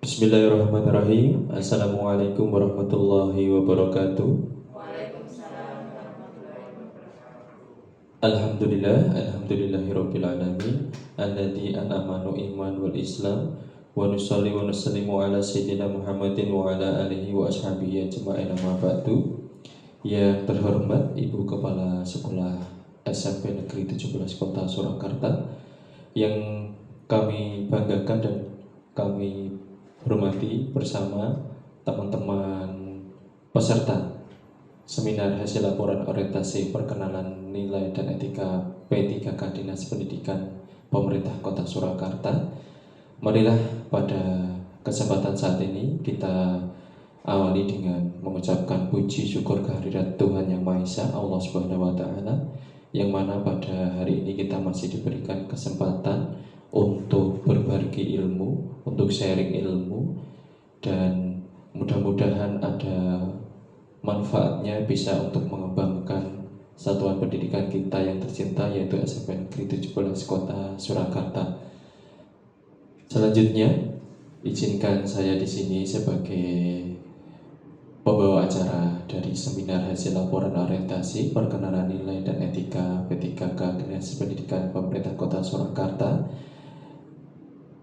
Bismillahirrahmanirrahim. Assalamualaikum warahmatullahi wabarakatuh. Alhamdulillahirabbil alamin. Alladzi an'ama iman wal islam wa nusalli wa nusallimu ala sayyidina Muhammadin wa ala alihi wa ashabihi ajma'in amma ba'du. Yang terhormat Ibu Kepala Sekolah SMP Negeri 17 Kota Surakarta, yang kami banggakan dan kami hormati bersama teman-teman peserta seminar hasil laporan orientasi perkenalan nilai dan etika P3K Dinas Pendidikan Pemerintah Kota Surakarta. Marilah pada kesempatan saat ini kita awali dengan mengucapkan puji syukur kehadirat Tuhan Yang Maha Esa, Allah Subhanahu wa Ta'ala, yang mana pada hari ini kita masih diberikan kesempatan untuk berbagi ilmu, untuk sharing ilmu, dan mudah-mudahan ada manfaatnya bisa untuk mengembangkan satuan pendidikan kita yang tercinta, yaitu SMP Negeri 17 Kota Surakarta. Selanjutnya, izinkan saya di sini sebagai pembawa acara dari seminar hasil laporan orientasi perkenalan nilai dan etika P3K Dinas Pendidikan Pemerintah Kota Surakarta.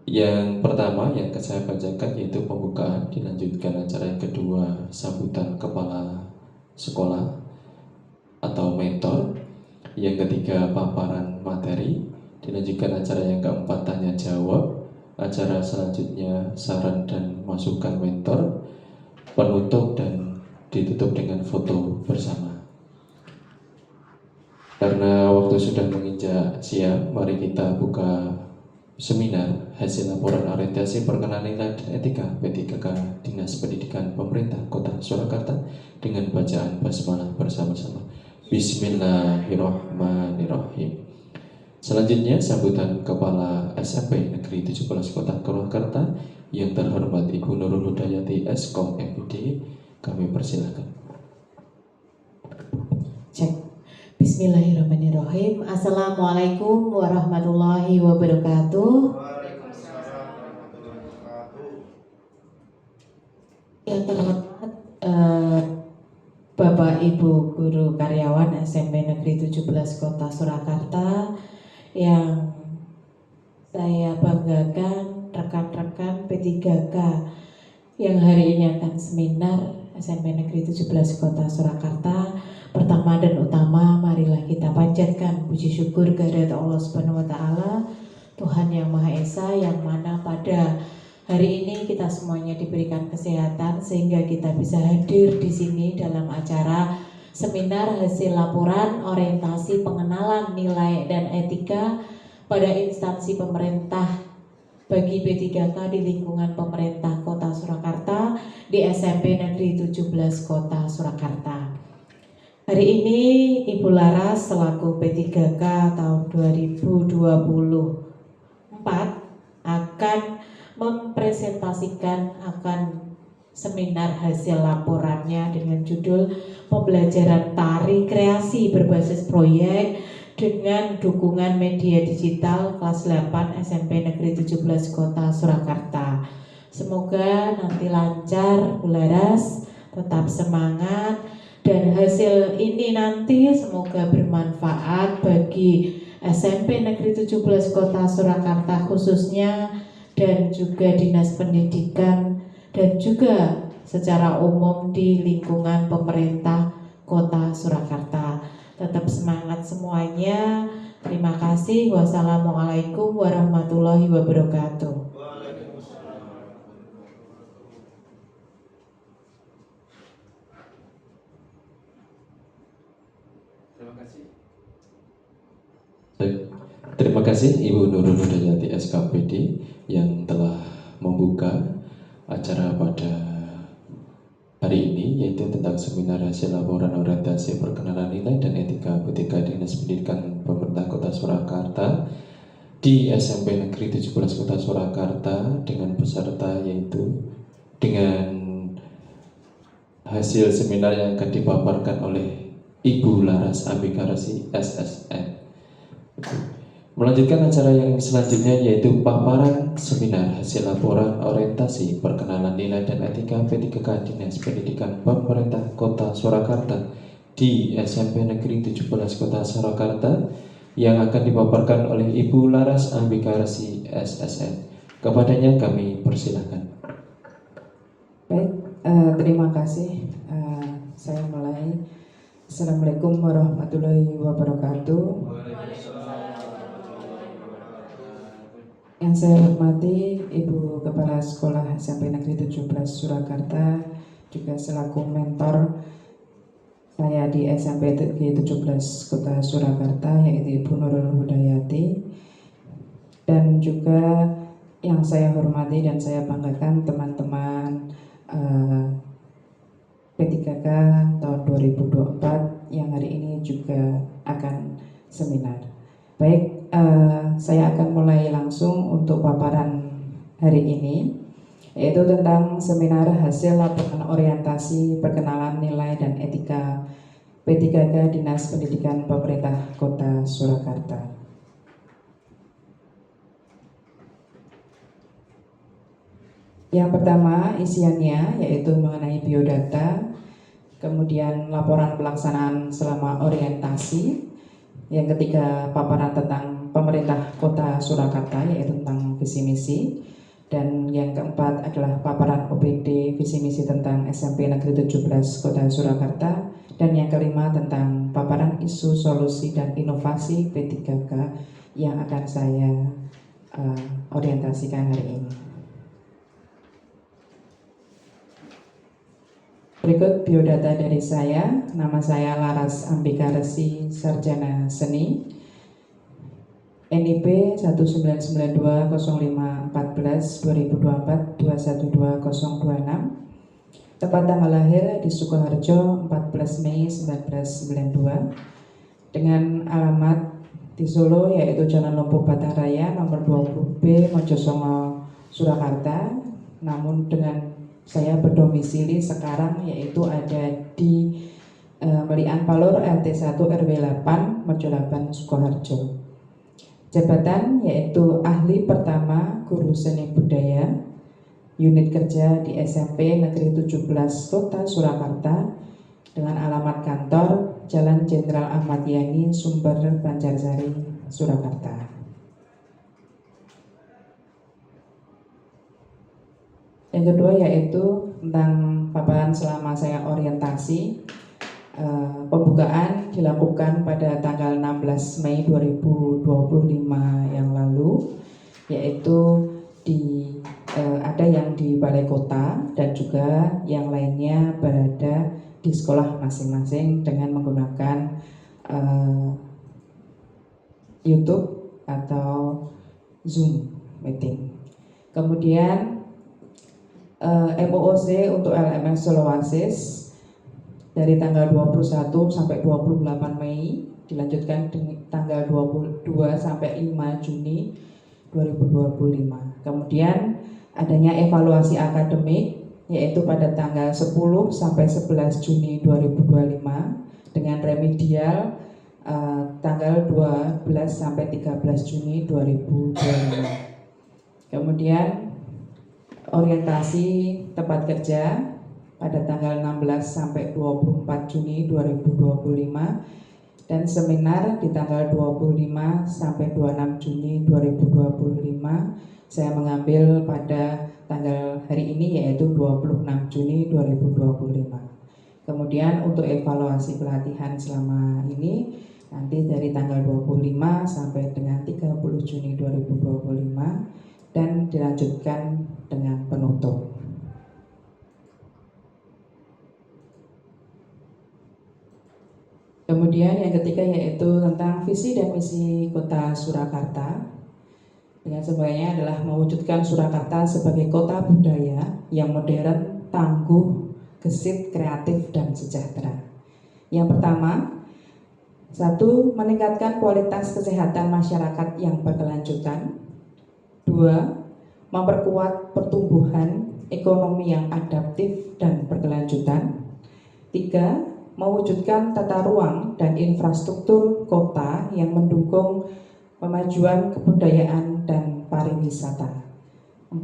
Yang pertama yang saya bacakan yaitu pembukaan, dilanjutkan acara yang kedua sambutan kepala sekolah atau mentor, yang ketiga paparan materi, dilanjutkan acara yang keempat tanya jawab, acara selanjutnya saran dan masukan mentor, penutup dan ditutup dengan foto bersama. Karena waktu sudah menginjak siang, mari kita buka seminar hasil laporan orientasi perkenalan nilai dan etika P3K Dinas Pendidikan Pemerintah Kota Surakarta dengan bacaan basmalah bersama-sama. Bismillahirrahmanirrahim. Selanjutnya sambutan Kepala SMP Negeri 17 Kota Surakarta yang terhormat Ibu Nurul Hudayati Eskom MPD, kami persilakan. Cek. Bismillahirrahmanirrahim. Assalamualaikum warahmatullahi wabarakatuh. Yang terhormat Bapak Ibu Guru Karyawan SMP Negeri 17 Kota Surakarta, yang saya banggakan rekan-rekan P3K yang hari ini akan seminar SMP Negeri 17 Kota Surakarta. Pertama dan utama, marilah kita panjatkan puji syukur kehadirat Allah Subhanahu wa Ta'ala, Tuhan Yang Maha Esa, yang mana pada hari ini kita semuanya diberikan kesehatan sehingga kita bisa hadir di sini dalam acara seminar hasil laporan orientasi pengenalan nilai dan etika pada instansi pemerintah bagi P3K di lingkungan pemerintah Kota Surakarta di SMP Negeri 17 Kota Surakarta. Hari ini Ibu Laras selaku P3K tahun 2024 akan mempresentasikan seminar hasil laporannya dengan judul pembelajaran tari kreasi berbasis proyek dengan dukungan media digital kelas 8 SMP Negeri 17 Kota Surakarta. Semoga nanti lancar, Bu Laras, tetap semangat, dan hasil ini nanti semoga bermanfaat bagi SMP Negeri 17 Kota Surakarta khususnya, dan juga Dinas Pendidikan, dan juga secara umum di lingkungan pemerintah Kota Surakarta. Tetap semangat semuanya. Terima kasih. Wassalamualaikum warahmatullahi wabarakatuh. Terima kasih Ibu Nurul Hudayati SKPD yang telah membuka acara pada hari ini, yaitu tentang seminar hasil laporan orientasi perkenalan nilai dan etika P3K Dinas Pendidikan Pemerintah Kota Surakarta di SMP Negeri 17 Kota Surakarta, dengan peserta yaitu dengan hasil seminar yang akan dipaparkan oleh Ibu Laras Abikarasi SSN. Melanjutkan acara yang selanjutnya yaitu paparan seminar hasil laporan orientasi perkenalan nilai dan etika P3K Dinas Pendidikan Pemerintah Kota Surakarta di SMP Negeri 17 Kota Surakarta yang akan dipaparkan oleh Ibu Laras Ambikarsi SSN. Kepadanya kami persilahkan. Baik, terima kasih. Saya mulai. Assalamualaikum warahmatullahi wabarakatuh. Yang saya hormati Ibu Kepala Sekolah SMP Negeri 17 Surakarta, juga selaku mentor saya di SMP Negeri 17 Kota Surakarta, yaitu Ibu Nurul Hudayati, dan juga yang saya hormati dan saya banggakan teman-teman P3K tahun 2024 yang hari ini juga akan seminar. Baik, saya akan mulai langsung untuk paparan hari ini, yaitu tentang seminar hasil laporan orientasi perkenalan nilai dan etika P3K Dinas Pendidikan Pemerintah Kota Surakarta. Yang pertama isiannya yaitu mengenai biodata, kemudian laporan pelaksanaan selama orientasi, yang ketiga paparan tentang pemerintah Kota Surakarta yaitu tentang visi misi, dan yang keempat adalah paparan OPD visi misi tentang SMP Negeri 17 Kota Surakarta, dan yang kelima tentang paparan isu solusi dan inovasi P3K yang akan saya orientasikan hari ini. Berikut biodata dari saya. Nama saya Laras Ambikarsi, Sarjana Seni, NIP 1992-05-14-2024-212-026, tempat tanggal lahir di Sukoharjo 14 Mei 1992, dengan alamat di Solo yaitu Jalan Lumpuh Batang Raya nomor 20B Mojosongo Surakarta, namun dengan saya berdomisili sekarang yaitu ada di Melian Palur RT 1 RW 8 Merjolaban Sukoharjo. Jabatan yaitu ahli pertama guru seni budaya, unit kerja di SMP Negeri 17 Kota Surakarta, dengan alamat kantor Jalan Jenderal Ahmad Yani, Sumber, Banjarsari, Surakarta. Yang kedua yaitu tentang paparan selama saya orientasi. Pembukaan dilakukan pada tanggal 16 Mei 2025 yang lalu, yaitu ada yang di Balai Kota dan juga yang lainnya berada di sekolah masing-masing dengan menggunakan YouTube atau Zoom meeting. Kemudian MOOC untuk LMS Soloasis dari tanggal 21 sampai 28 Mei, dilanjutkan di tanggal 22 sampai 5 Juni 2025. Kemudian adanya evaluasi akademik yaitu pada tanggal 10 sampai 11 Juni 2025 dengan remedial tanggal 12 sampai 13 Juni 2025. Kemudian orientasi tempat kerja pada tanggal 16 sampai 24 Juni 2025, dan seminar di tanggal 25 sampai 26 Juni 2025. Saya mengambil pada tanggal hari ini yaitu 26 Juni 2025. Kemudian untuk evaluasi pelatihan selama ini nanti dari tanggal 25 sampai dengan 30 Juni 2025, dan dilanjutkan dengan penutup. Kemudian yang ketiga yaitu tentang visi dan misi Kota Surakarta. Dengan semuanya adalah mewujudkan Surakarta sebagai kota budaya yang modern, tangguh, gesit, kreatif, dan sejahtera. Yang pertama, 1. Meningkatkan kualitas kesehatan masyarakat yang berkelanjutan. 2. Memperkuat pertumbuhan ekonomi yang adaptif dan berkelanjutan. 3. Mewujudkan tata ruang dan infrastruktur kota yang mendukung pemajuan kebudayaan dan pariwisata. 4.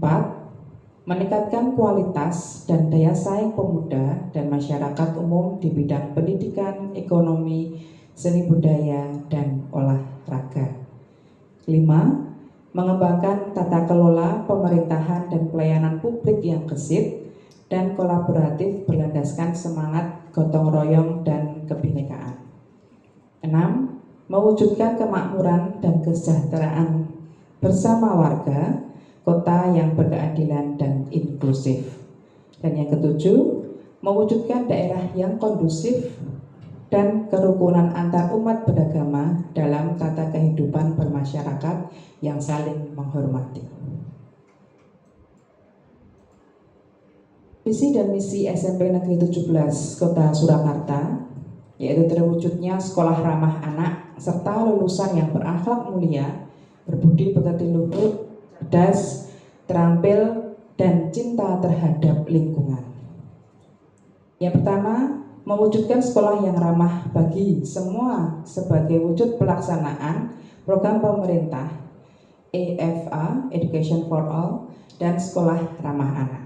Meningkatkan kualitas dan daya saing pemuda dan masyarakat umum di bidang pendidikan, ekonomi, seni budaya, dan olahraga. 5. Mengembangkan tata kelola pemerintahan dan pelayanan publik yang gesit dan kolaboratif berlandaskan semangat gotong royong dan kebinekaan. 6. Mewujudkan kemakmuran dan kesejahteraan bersama warga kota yang berkeadilan dan inklusif. Dan yang ketujuh, mewujudkan daerah yang kondusif dan kerukunan antar umat beragama dalam tata kehidupan bermasyarakat yang saling menghormati. Visi dan misi SMP Negeri 17 Kota Surakarta yaitu terwujudnya sekolah ramah anak serta lulusan yang berakhlak mulia, berbudi pekerti luhur, cerdas, terampil, dan cinta terhadap lingkungan. Yang pertama, mewujudkan sekolah yang ramah bagi semua sebagai wujud pelaksanaan program pemerintah EFA, Education for All, dan sekolah ramah anak.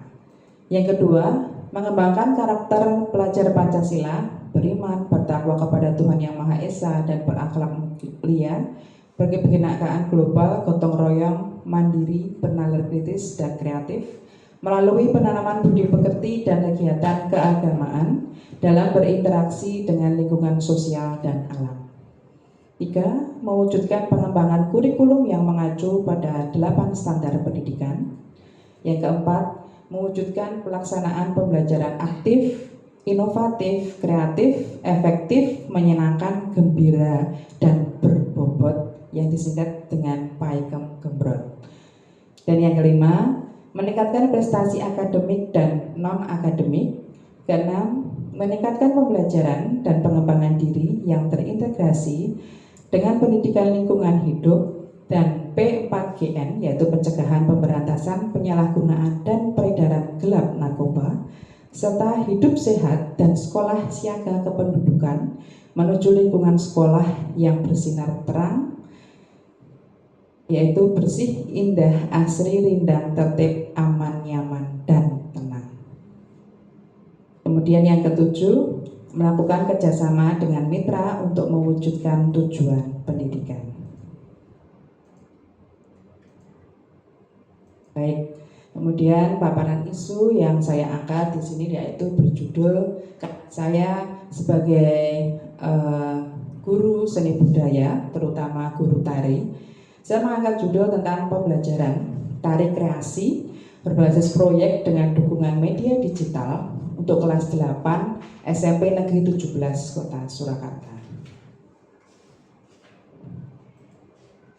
Yang kedua, mengembangkan karakter pelajar Pancasila, beriman, bertakwa kepada Tuhan Yang Maha Esa, dan berakhlak mulia, berkebinekaan global, gotong royong, mandiri, bernalar kritis, dan kreatif, melalui penanaman budi pekerti dan kegiatan keagamaan dalam berinteraksi dengan lingkungan sosial dan alam. 3. Mewujudkan pengembangan kurikulum yang mengacu pada 8 standar pendidikan. Yang keempat, mewujudkan pelaksanaan pembelajaran aktif, inovatif, kreatif, efektif, menyenangkan, gembira, dan berbobot yang disingkat dengan PAIKEM Gembrot. Dan yang kelima, meningkatkan prestasi akademik dan non-akademik. Keenam, meningkatkan pembelajaran dan pengembangan diri yang terintegrasi dengan pendidikan lingkungan hidup. Dan P4GN yaitu pencegahan, pemberantasan, penyalahgunaan, dan peredaran gelap narkoba, serta hidup sehat dan sekolah siaga kependudukan menuju lingkungan sekolah yang bersinar terang, yaitu bersih, indah, asri, rindang, tertib, aman, nyaman, dan tenang. Kemudian yang ketujuh, melakukan kerjasama dengan mitra untuk mewujudkan tujuan pendidikan. Baik, kemudian paparan isu yang saya angkat di sini yaitu berjudul saya sebagai guru seni budaya, terutama guru tari. Saya mengangkat judul tentang pembelajaran tari kreasi berbasis proyek dengan dukungan media digital untuk kelas 8 SMP Negeri 17 Kota Surakarta.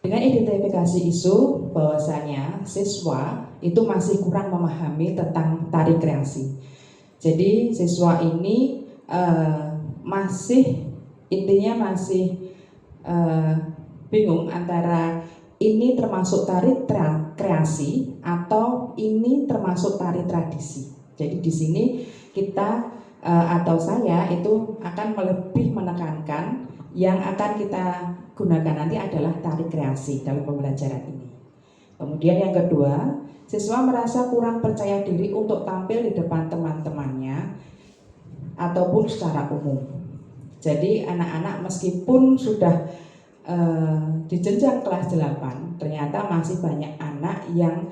Dengan identifikasi isu bahwasanya siswa itu masih kurang memahami tentang tari kreasi. Jadi siswa ini masih bingung antara ini termasuk tari kreasi atau ini termasuk tari tradisi. Jadi di sini kita atau saya itu akan lebih menekankan yang akan kita gunakan nanti adalah tari kreasi dalam pembelajaran ini. Kemudian yang kedua, siswa merasa kurang percaya diri untuk tampil di depan teman-temannya ataupun secara umum. Jadi anak-anak meskipun sudah di jenjang kelas 8, ternyata masih banyak anak yang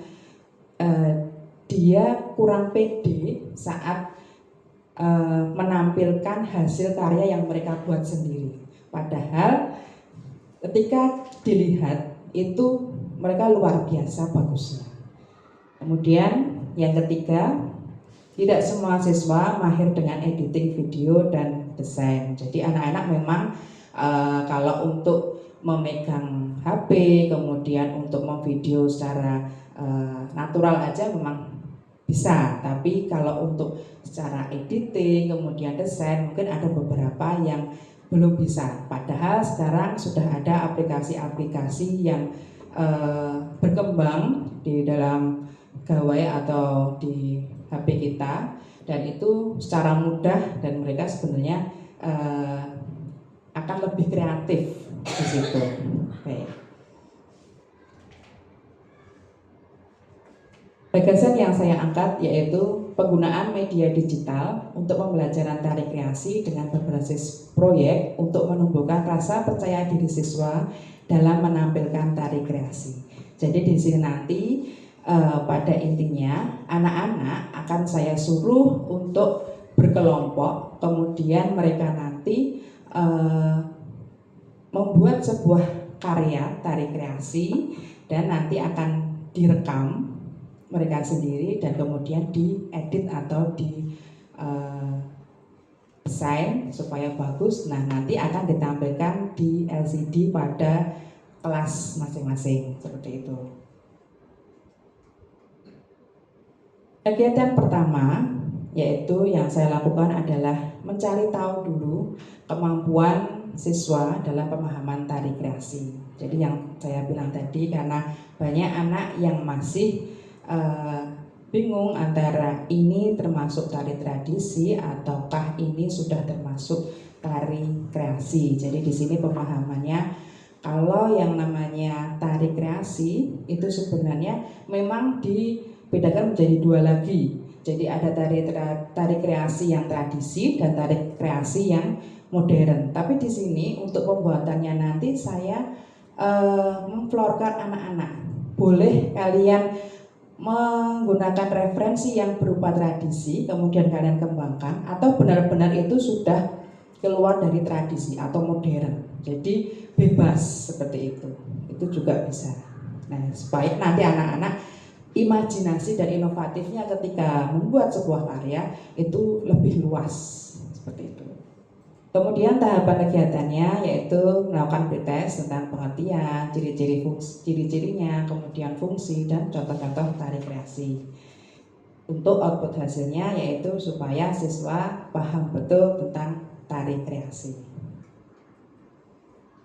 dia kurang pede saat menampilkan hasil karya yang mereka buat sendiri. Padahal ketika dilihat itu mereka luar biasa bagusnya. Kemudian yang ketiga, tidak semua siswa mahir dengan editing video dan desain. Jadi anak-anak memang kalau untuk memegang HP, kemudian untuk memvideo secara natural aja memang bisa. Tapi kalau untuk secara editing, kemudian desain, mungkin ada beberapa yang belum bisa. Padahal sekarang sudah ada aplikasi-aplikasi yang berkembang di dalam gawai atau di HP kita, dan itu secara mudah dan mereka sebenarnya akan lebih kreatif di situ. Baik. Gagasan yang saya angkat yaitu penggunaan media digital untuk pembelajaran tari kreasi dengan berbasis proyek untuk menumbuhkan rasa percaya diri siswa dalam menampilkan tari kreasi. Jadi di sini nanti pada intinya anak-anak akan saya suruh untuk berkelompok, kemudian mereka nanti membuat sebuah karya tari kreasi dan nanti akan direkam mereka sendiri dan kemudian diedit atau di desain supaya bagus. Nah, nanti akan ditampilkan di LCD pada kelas masing-masing seperti itu. Kegiatan pertama yaitu yang saya lakukan adalah mencari tahu dulu kemampuan siswa dalam pemahaman tari kreasi. Jadi yang saya bilang tadi, karena banyak anak yang masih bingung antara ini termasuk tari tradisi ataukah ini sudah termasuk tari kreasi. Jadi di sini pemahamannya, kalau yang namanya tari kreasi itu sebenarnya memang dibedakan menjadi dua lagi. Jadi ada tari kreasi yang tradisi dan tari kreasi yang modern. Tapi di sini untuk pembuatannya nanti saya memflorkan anak-anak. Boleh kalian menggunakan referensi yang berupa tradisi, kemudian kalian kembangkan, atau benar-benar itu sudah keluar dari tradisi atau modern. Jadi bebas seperti itu juga bisa. Nah, supaya nanti anak-anak imajinasi dan inovatifnya ketika membuat sebuah karya itu lebih luas seperti itu. Kemudian tahapan kegiatannya yaitu melakukan pretest tentang pengertian, ciri-cirinya, kemudian fungsi dan contoh-contoh tari kreasi. Untuk output hasilnya yaitu supaya siswa paham betul tentang tari kreasi.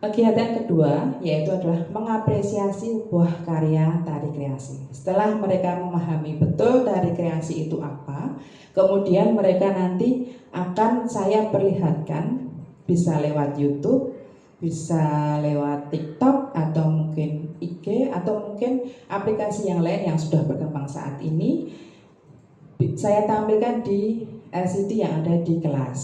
Kegiatan kedua yaitu adalah mengapresiasi sebuah karya tari kreasi. Setelah mereka memahami betul tari kreasi itu apa, kemudian mereka nanti akan saya perlihatkan, bisa lewat YouTube, bisa lewat TikTok atau mungkin IG atau mungkin aplikasi yang lain yang sudah berkembang saat ini. Saya tampilkan di LCD yang ada di kelas,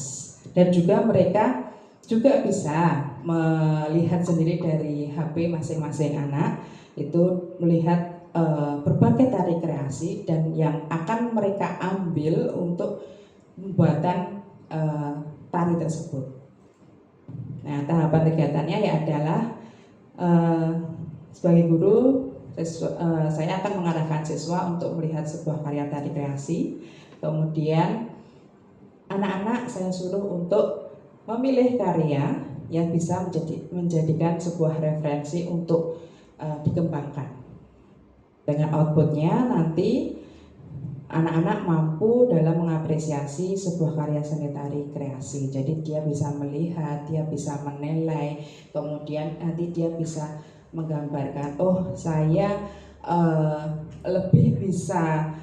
dan juga mereka juga bisa melihat sendiri dari HP masing-masing anak, itu melihat berbagai tari kreasi dan yang akan mereka ambil untuk pembuatan tari tersebut. Nah, tahapan kegiatannya ya adalah sebagai guru saya akan mengarahkan siswa untuk melihat sebuah karya tari kreasi. Kemudian anak-anak saya suruh untuk memilih karya yang bisa menjadikan sebuah referensi untuk dikembangkan. Dengan outputnya nanti anak-anak mampu dalam mengapresiasi sebuah karya seni tari kreasi. Jadi dia bisa melihat, dia bisa menilai, kemudian nanti dia bisa menggambarkan, oh saya lebih bisa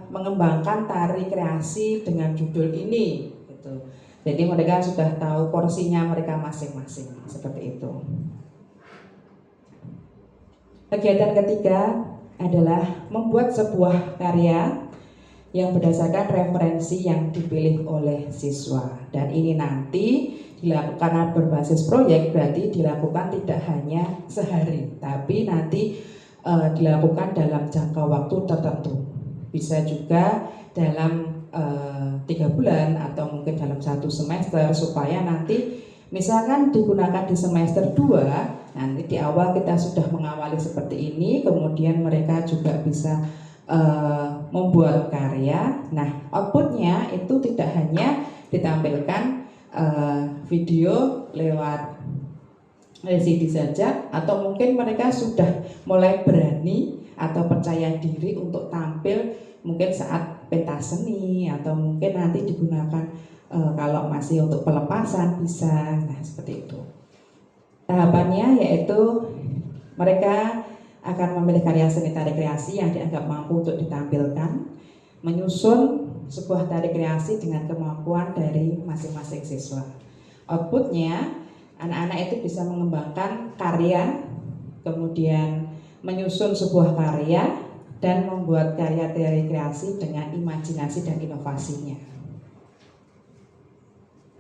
mengembangkan tari kreasi dengan judul ini gitu. Jadi mereka sudah tahu porsinya mereka masing-masing seperti itu. Kegiatan ketiga adalah membuat sebuah karya yang berdasarkan referensi yang dipilih oleh siswa, dan ini nanti dilakukan berbasis proyek, berarti dilakukan tidak hanya sehari tapi nanti dilakukan dalam jangka waktu tertentu, bisa juga dalam 3 bulan atau mungkin dalam 1 semester, supaya nanti misalkan digunakan di semester 2, nanti di awal kita sudah mengawali seperti ini, kemudian mereka juga bisa membuat karya. Nah, outputnya itu tidak hanya ditampilkan video lewat LCD saja, atau mungkin mereka sudah mulai berani atau percaya diri untuk tampil mungkin saat pentas seni, atau mungkin nanti digunakan kalau masih untuk pelepasan bisa. Nah, seperti itu. Tahapannya yaitu mereka akan memilih karya seni tari kreasi yang dianggap mampu untuk ditampilkan, menyusun sebuah tari kreasi dengan kemampuan dari masing-masing siswa. Outputnya anak-anak itu bisa mengembangkan karya, kemudian menyusun sebuah karya, dan membuat karya teori kreasi dengan imajinasi dan inovasinya.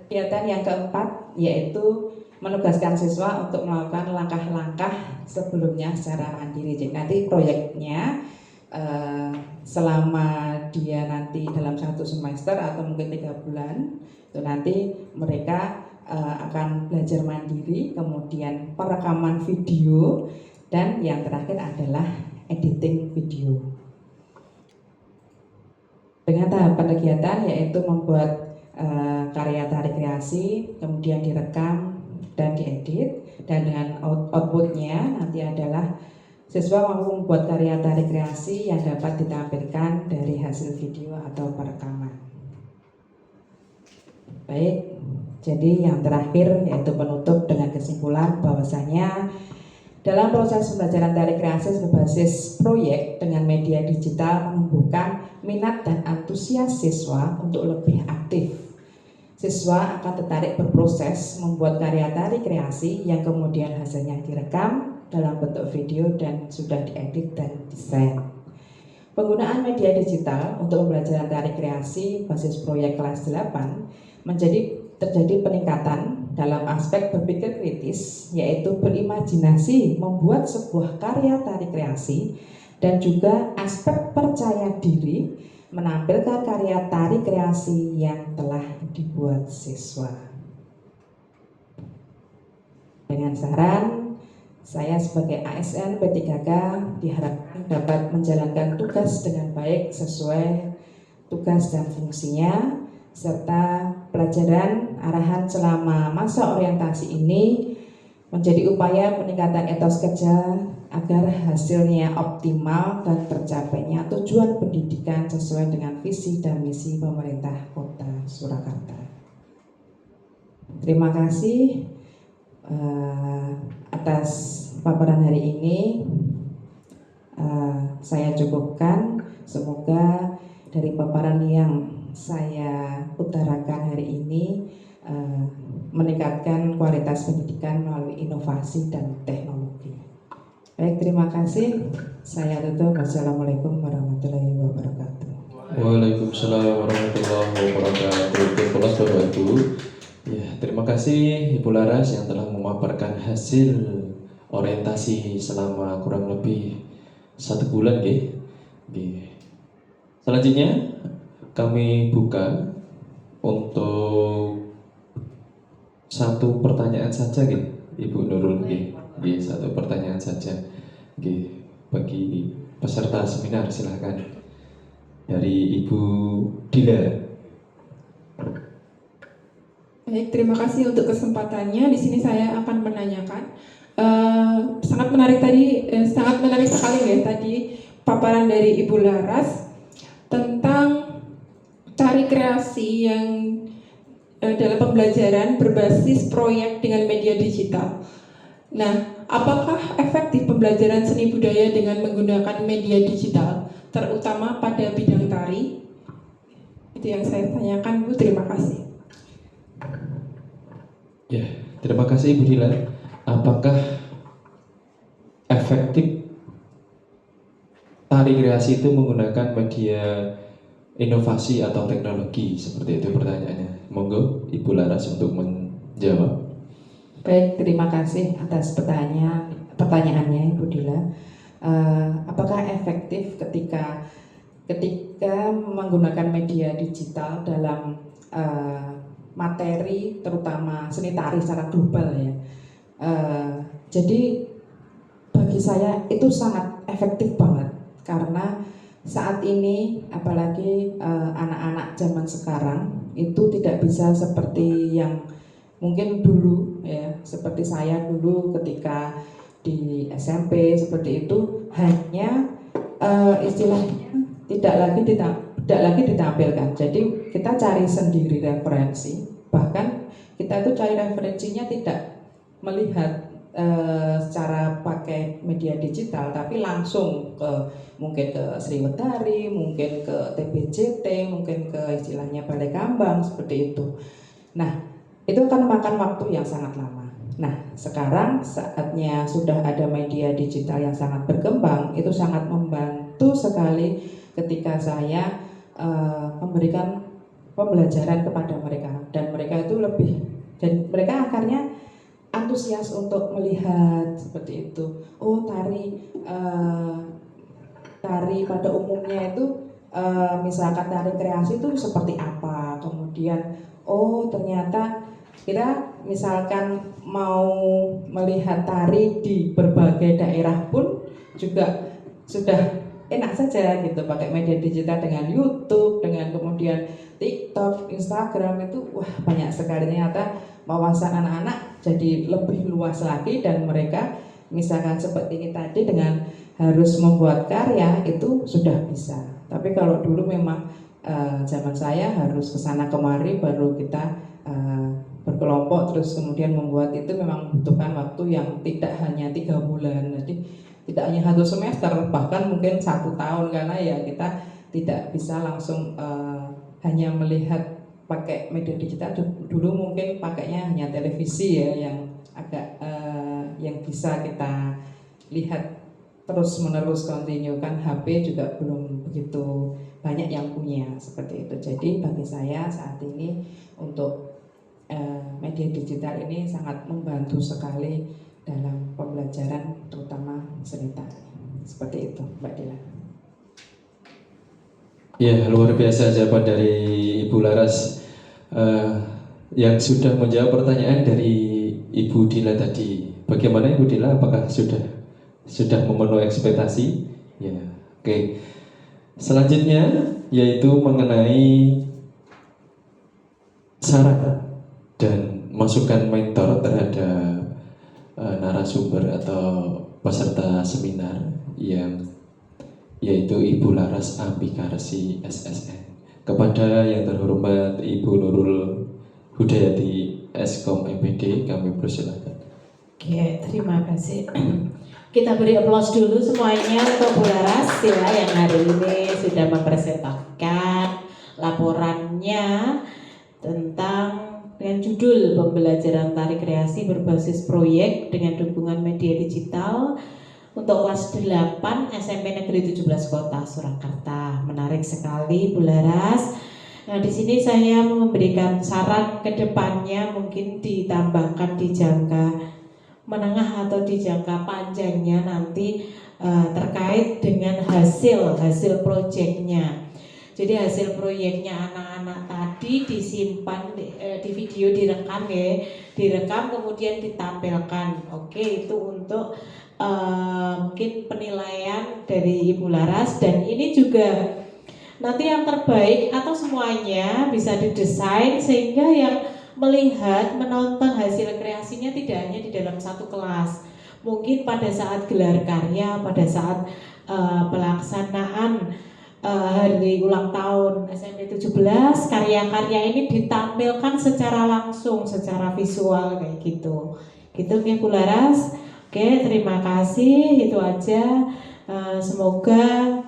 Kegiatan yang keempat yaitu menugaskan siswa untuk melakukan langkah-langkah sebelumnya secara mandiri. Jadi nanti proyeknya selama dia nanti dalam 1 semester atau mungkin 3 bulan itu nanti mereka akan belajar mandiri, kemudian perekaman video, dan yang terakhir adalah editing video. Dengan tahapan kegiatan yaitu membuat karya tari kreasi, kemudian direkam dan diedit, dan dengan outputnya nanti adalah siswa mampu membuat karya tari kreasi yang dapat ditampilkan dari hasil video atau perekaman. Baik, jadi yang terakhir yaitu penutup dengan kesimpulan bahwasanya dalam proses pembelajaran tari kreasi berbasis proyek dengan media digital menumbuhkan minat dan antusias siswa untuk lebih aktif. Siswa akan tertarik berproses membuat karya tari kreasi yang kemudian hasilnya direkam dalam bentuk video dan sudah diedit dan desain. Penggunaan media digital untuk pembelajaran tari kreasi basis proyek kelas 8 terjadi peningkatan dalam aspek berpikir kritis, yaitu berimajinasi membuat sebuah karya tari kreasi, dan juga aspek percaya diri menampilkan karya tari kreasi yang telah dibuat siswa. Dengan saran, saya sebagai ASN P3K diharapkan dapat menjalankan tugas dengan baik sesuai tugas dan fungsinya, serta pelajaran arahan selama masa orientasi ini menjadi upaya peningkatan etos kerja agar hasilnya optimal dan tercapainya tujuan pendidikan sesuai dengan visi dan misi pemerintah Kota Surakarta. Terima kasih atas paparan hari ini. Saya cukupkan. Semoga dari paparan yang saya utarakan hari ini meningkatkan kualitas pendidikan melalui inovasi dan teknologi. Baik, terima kasih. Saya tutup. Wassalamualaikum warahmatullahi wabarakatuh. Waalaikumsalam warahmatullahi wabarakatuh. Bapak Ibu, ya, terima kasih Ibu Laras yang telah memaparkan hasil orientasi selama kurang lebih 1 bulan, nggih. Selanjutnya kami buka untuk 1 pertanyaan saja, Ibu Nurul, 1 pertanyaan saja, bagi peserta seminar. Silahkan dari Ibu Dila. Baik, terima kasih untuk kesempatannya. Di sini saya akan menanyakan, sangat menarik sekali ya tadi paparan dari Ibu Laras tentang tari kreasi yang dalam pembelajaran berbasis proyek dengan media digital. Nah, apakah efektif pembelajaran seni budaya dengan menggunakan media digital, terutama pada bidang tari? Itu yang saya tanyakan, Bu. Terima kasih. Ya, terima kasih Ibu Dila. Apakah efektif tari kreasi itu menggunakan media inovasi atau teknologi? Seperti itu pertanyaannya. Monggo Ibu Laras untuk menjawab. Baik, terima kasih atas pertanyaannya Ibu Dila. Apakah efektif ketika menggunakan media digital dalam materi, terutama seni tari secara global ya? Jadi bagi saya itu sangat efektif banget, karena saat ini apalagi anak-anak zaman sekarang itu tidak bisa seperti yang mungkin dulu ya, seperti saya dulu ketika di SMP seperti itu, hanya istilahnya tidak lagi ditampilkan. Jadi kita cari sendiri referensi, bahkan kita itu cari referensinya tidak melihat secara pakai media digital, tapi langsung mungkin ke Sriwedari, mungkin ke TBJT, mungkin ke istilahnya Balai Kambang seperti itu. Nah, itu akan memakan waktu yang sangat lama. Nah, sekarang saatnya sudah ada media digital yang sangat berkembang, itu sangat membantu membantu sekali ketika saya memberikan pembelajaran kepada mereka, dan mereka itu mereka akhirnya antusias untuk melihat seperti itu. Oh, tari pada umumnya itu misalkan tari kreasi itu seperti apa, kemudian oh ternyata kita misalkan mau melihat tari di berbagai daerah pun juga sudah enak saja gitu, pakai media digital dengan YouTube, dengan kemudian TikTok, Instagram, itu wah banyak sekali. Ternyata wawasan anak-anak jadi lebih luas lagi, dan mereka misalkan seperti ini tadi dengan harus membuat karya itu sudah bisa. Tapi kalau dulu memang zaman saya harus kesana kemari baru kita berkelompok terus kemudian membuat, itu memang membutuhkan waktu yang tidak hanya 3 bulan, jadi tidak hanya 1 semester, bahkan mungkin 1 tahun, karena ya kita tidak bisa langsung hanya melihat pakai media digital. Dulu mungkin pakainya hanya televisi ya, yang agak yang bisa kita lihat terus menerus continue, kan HP juga belum begitu banyak yang punya seperti itu. Jadi bagi saya saat ini untuk media digital ini sangat membantu sekali dalam pembelajaran terutama seni tari. Seperti itu, Mbak Dila. Ya, luar biasa jawaban dari Ibu Laras yang sudah menjawab pertanyaan dari Ibu Dila tadi. Bagaimana Ibu Dila? Apakah sudah memenuhi ekspektasi? Ya, oke. Selanjutnya yaitu mengenai saran dan masukan mentor terhadap narasumber atau peserta seminar yang yaitu Ibu Laras Ambikarsi SSN. Kepada yang terhormat Ibu Nurul Hudayati Eskom MPD, kami persilakan. Oke, terima kasih. Kita beri aplaus dulu semuanya untuk Bu Laras ya, yang hari ini sudah mempresentasikan laporannya tentang dengan judul pembelajaran tari kreasi berbasis proyek dengan dukungan media digital untuk kelas 8 SMP Negeri 17 Kota Surakarta. Menarik sekali Bu Laras. Nah, di sini saya memberikan saran ke depannya, mungkin ditambahkan di jangka menengah atau di jangka panjangnya nanti terkait dengan hasil proyeknya. Jadi hasil proyeknya anak-anak tadi disimpan di video, direkam kemudian ditampilkan. Oke, itu untuk mungkin penilaian dari Ibu Laras, dan ini juga nanti yang terbaik atau semuanya bisa didesain sehingga yang melihat, menonton hasil kreasinya tidak hanya di dalam satu kelas. Mungkin pada saat gelar karya, pada saat pelaksanaan hari ulang tahun SMP 17, karya-karya ini ditampilkan secara langsung, secara visual kayak gitu. Gitu nih Bu Laras. Oke, terima kasih. Itu aja. Semoga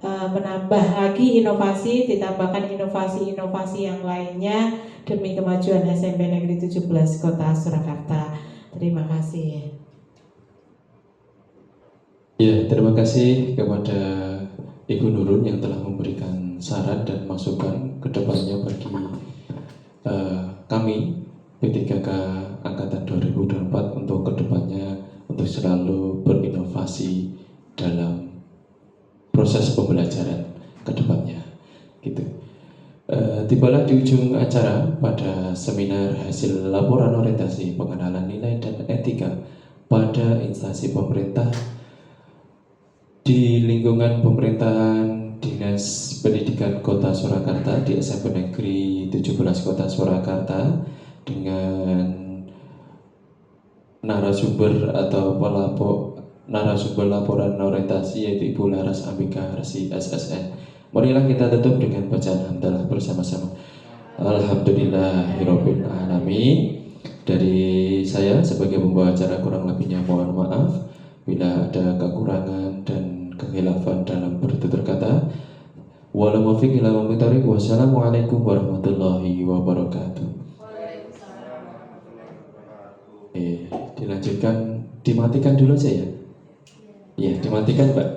menambah lagi inovasi, ditambahkan inovasi-inovasi yang lainnya demi kemajuan SMP Negeri 17 Kota Surakarta. Terima kasih. Ya, terima kasih kepada Ibu Nurul yang telah memberikan saran dan masukan ke depannya bagi kami P3K Angkatan 2024 untuk kedepannya untuk selalu berinovasi dalam proses pembelajaran ke depannya gitu. Tibalah di ujung acara pada seminar hasil laporan orientasi pengenalan nilai dan etika pada instansi pemerintah di lingkungan pemerintahan Dinas Pendidikan Kota Surakarta di SMP Negeri 17 Kota Surakarta dengan narasumber atau narasumber laporan orientasi yaitu Ibu Laras Ambikarsi SSN. Marilah kita tutup dengan bacaan hamdalah bersama-sama. Alhamdulillahirabbil alamin. Dari saya sebagai pembawa acara kurang lebihnya mohon maaf bila ada kekurangan dan kekhilafan dalam bertutur kata. Wal muwaffiq ila aqwamit thoriq. Wassalamualaikum warahmatullahi wabarakatuh. Dilanjutkan, dimatikan dulu aja ya. Ya, dimatikan Mbak.